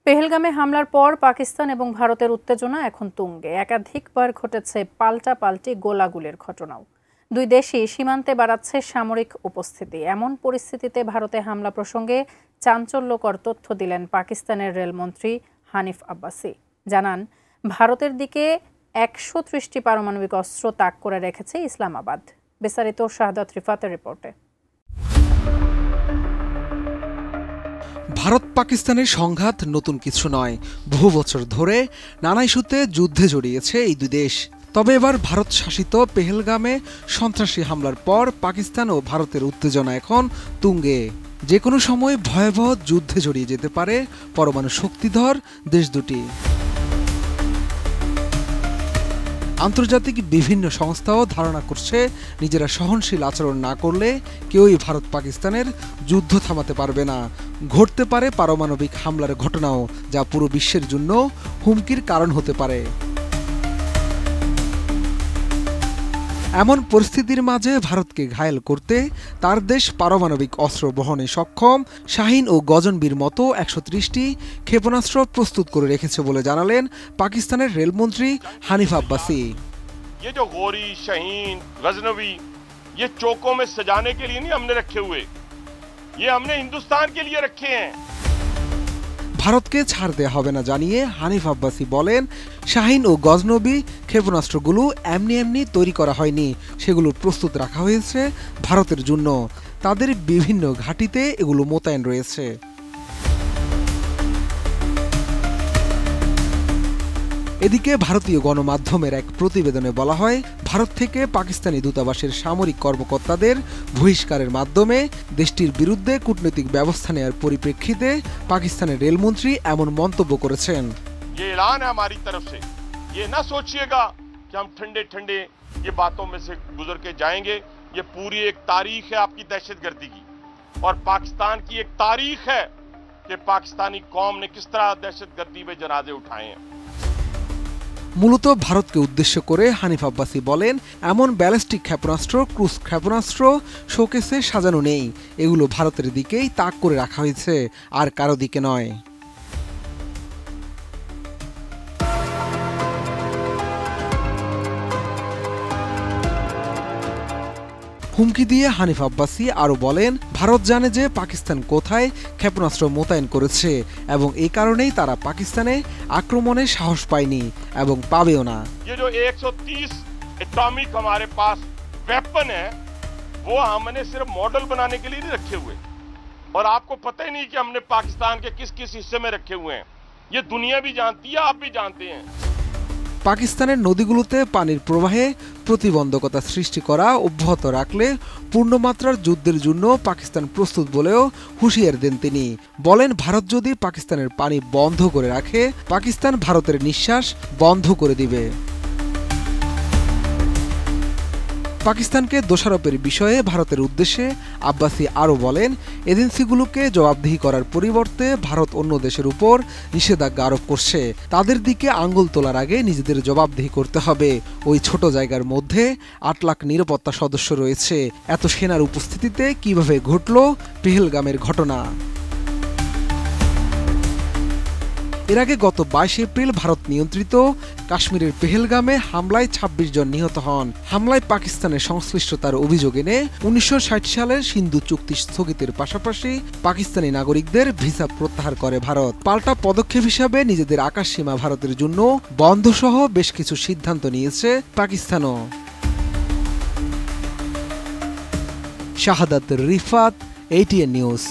পেহেলগামে হামলার পর পাকিস্তান এবং ভারতের উত্তেজনা এখন তুঙ্গে। একাধিকবার ঘটেছে পাল্টাপাল্টি গোলাগুলির ঘটনাও। দুই দেশই সীমান্তে বাড়াচ্ছে সামরিক উপস্থিতি। এমন পরিস্থিতিতে ভারতে হামলা প্রসঙ্গে চাঞ্চল্যকর তথ্য দিলেন পাকিস্তানের রেলমন্ত্রী হানিফ আব্বাসি। জানান, ভারতের দিকে ১৩০টি পারমাণবিক অস্ত্র তাক করে রেখেছে ইসলামাবাদ। বিস্তারিত শাহাদাত রিফাতের রিপোর্টে। ভারত পাকিস্তানের সংঘাত নতুন কিছু নয়। বহু বছর ধরে নানা ইস্যুতে যুদ্ধে জড়িয়েছে এই দুই দেশ। তবে এবার ভারত শাসিত পেহেলগামে সন্ত্রাসী হামলার পর পাকিস্তান ও ভারতের উত্তেজনা এখন তুঙ্গে। যে কোনো সময় ভয়াবহ যুদ্ধে জড়িয়ে যেতে পারে পরমাণু শক্তিধর দেশ দুটি। আন্তর্জাতিক বিভিন্ন সংস্থাও ধারণা করছে, নিজেরা সহনশীল আচরণ না করলে কেউই ভারত পাকিস্তানের যুদ্ধ থামাতে পারবে না। ঘটতে পারে পারমাণবিক হামলার ঘটনাও, যা পুরো বিশ্বের জন্য হুমকির কারণ হতে পারে। এমন পরিস্থিতির মাঝে ভারতকে ঘায়েল করতে তার দেশ পারমাণবিক অস্ত্র বহনে সক্ষম শাহিন ও গজনবীর মতো ১৩০টি ক্ষেপণাস্ত্র প্রস্তুত করে রেখেছে বলে জানালেন পাকিস্তানের রেলমন্ত্রী হানিফ আব্বাসি। ये जो गौरी शाहीन गजनवी ये चौकों में सजाने के लिए नहीं हमने रखे हुए, ये हमने हिंदुस्तान के लिए रखे हैं। ভারতকে ছাড় দেওয়া হবে না জানিয়ে হানিফ আব্বাসি বলেন, শাহিন ও গজনবী ক্ষেপণাস্ত্রগুলো এমনি এমনি তৈরি করা হয়নি, সেগুলো প্রস্তুত রাখা হয়েছে ভারতের জন্য। তাদের বিভিন্ন ঘাঁটিতে এগুলো মোতায়েন রয়েছে। এদিকে ভারতীয় গণমাধ্যমের এক প্রতিবেদনে বলা হয়, ভারত থেকে পাকিস্তানি দূতাবাসের সামরিক কর্মকর্তাদের বহিষ্কারের মাধ্যমে দেশটির বিরুদ্ধে কূটনৈতিক ব্যবস্থা নেওয়ার পরিপ্রেক্ষিতে পাকিস্তানের রেলমন্ত্রী এমন মন্তব্য করেছেন। ये ऐलान है हमारी तरफ से, ये ना सोचिएगा कि हम ठंडे ठंडे ये बातों में से गुजर के जाएंगे। ये पूरी एक तारीख है आपकी दहशतगर्दी की, और पाकिस्तान की एक तारीख है कि पाकिस्तानी कौम ने किस तरह दहशतगर्दी में जनाजे उठाए हैं। মূলত ভারতকে উদ্দেশ্য করে হানিফ আব্বাসি বলেন, এমন ব্যালিস্টিক ক্ষেপণাস্ত্র, ক্রুজ ক্ষেপণাস্ত্র শোকেসে সাজানো নেই, এগুলো ভারতের দিকেই তাক করে রাখা হয়েছে, আর কারো দিকে নয়। হুমকি দিয়ে হানিফ আব্বাসি আরও বলেন, ভারত জানে যে পাকিস্তান কোথায় ক্ষেপণাস্ত্র মোতায়েন করেছে এবং এই কারণেই তারা পাকিস্তানে আক্রমণে সাহস পায়নি এবং পাবেও না। ये जो 130 एटॉमिक हमारे पास वेपन है वो हमने सिर्फ मॉडल बनाने के लिए नहीं रखे हुए, और आपको पता ही नहीं कि हमने पाकिस्तान के किस किस हिस्से में रखे हुए हैं। ये दुनिया भी जानती है, आप भी जानते हैं। পাকিস্তানের নদীগুলোতে পানির প্রবাহে প্রতিবন্ধকতা সৃষ্টি করা অব্যাহত রাখলে পূর্ণমাত্রার যুদ্ধের জন্য পাকিস্তান প্রস্তুত বলেও হুঁশিয়ার দেন তিনি। বলেন, ভারত যদি পাকিস্তানের পানি বন্ধ করে রাখে, পাকিস্তান ভারতের নিঃশ্বাস বন্ধ করে দিবে। পাকিস্তানকে দোষারোপের বিষয়ে ভারতের উদ্দেশ্যে আব্বাসি আরও বলেন, এজেন্সিগুলোকে জবাবদিহি করার পরিবর্তে ভারত অন্য দেশের উপর নিষেধাজ্ঞা আরোপ করছে। তাদের দিকে আঙ্গুল তোলার আগে নিজেদের জবাবদিহি করতে হবে। ওই ছোট জায়গার মধ্যে ৮ লাখ নিরাপত্তা সদস্য রয়েছে। এত সেনার উপস্থিতিতে কিভাবে ঘটল পেহেলগামের ঘটনা? এর আগে গত ২২ এপ্রিল ভারত নিয়ন্ত্রিত কাশ্মীরের পেহেলগামে হামলায় ২৬ জন নিহত হন। হামলায় পাকিস্তানের সংশ্লিষ্টতার অভিযোগ এনে ১৯৬০ সালের সিন্ধু চুক্তি স্থগিতের পাশাপাশি পাকিস্তানি নাগরিকদের ভিসা প্রত্যাহার করে ভারত। পাল্টা পদক্ষেপ হিসাবে নিজেদের আকাশসীমা ভারতের জন্য বন্ধসহ বেশ কিছু সিদ্ধান্ত নিয়েছে পাকিস্তানও। শাহাদাত রিফাত, ATN নিউজ।